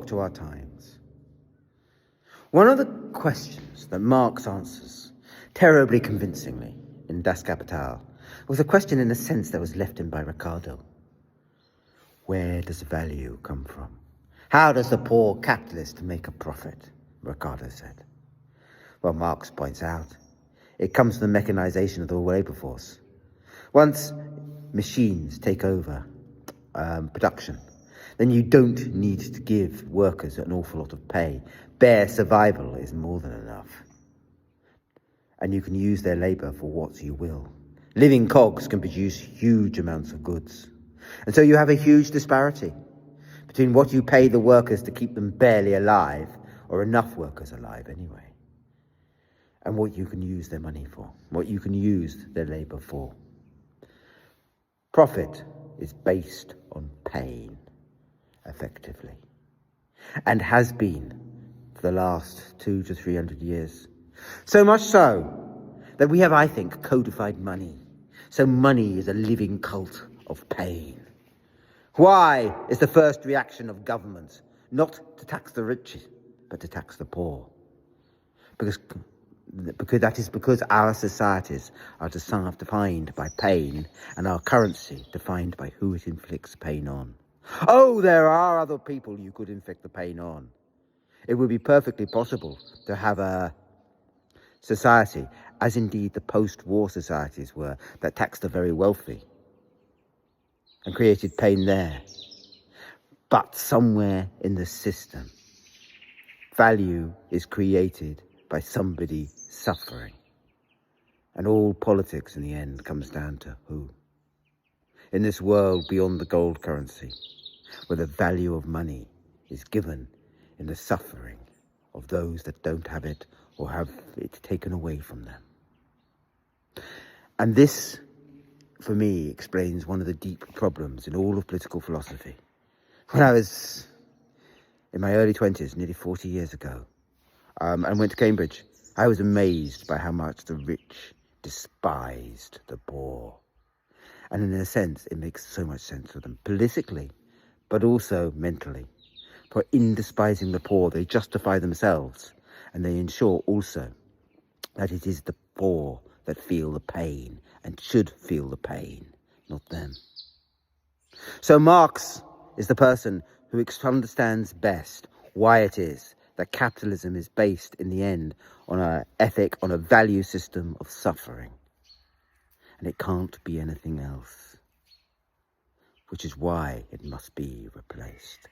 to our times. One of the questions that Marx answers terribly convincingly in Das Kapital was a question in a sense that was left in by Ricardo. Where does value come from? How does the poor capitalist make a profit? Ricardo said. Well, Marx points out, it comes from the mechanization of the labor force. Once machines take over production, then you don't need to give workers an awful lot of pay. Bare survival is more than enough. And you can use their labor for what you will. Living cogs can produce huge amounts of goods. And so you have a huge disparity between what you pay the workers to keep them barely alive, or enough workers alive anyway, and what you can use their money for, what you can use their labor for. Profit is based on pain, effectively, and has been for the last 200 to 300 years. So much so that we have, I think, codified money. So money is a living cult of pain. Why is the first reaction of governments not to tax the rich, but to tax the poor? Because our societies are defined by pain, and our currency defined by who it inflicts pain on. Oh, there are other people you could inflict the pain on. It would be perfectly possible to have a society, as indeed the post-war societies were, that taxed the very wealthy and created pain there. But somewhere in the system, value is created by somebody suffering. And all politics in the end comes down to who? In this world beyond the gold currency, where the value of money is given in the suffering of those that don't have it or have it taken away from them. And this, for me, explains one of the deep problems in all of political philosophy. When I was in my early 20s, nearly 40 years ago, and went to Cambridge, I was amazed by how much the rich despised the poor. And in a sense, it makes so much sense for them, politically, but also mentally. For in despising the poor, they justify themselves, and they ensure also that it is the poor that feel the pain and should feel the pain, not them. So Marx is the person who understands best why it is that capitalism is based in the end on an ethic, on a value system of suffering. And it can't be anything else, which is why it must be replaced.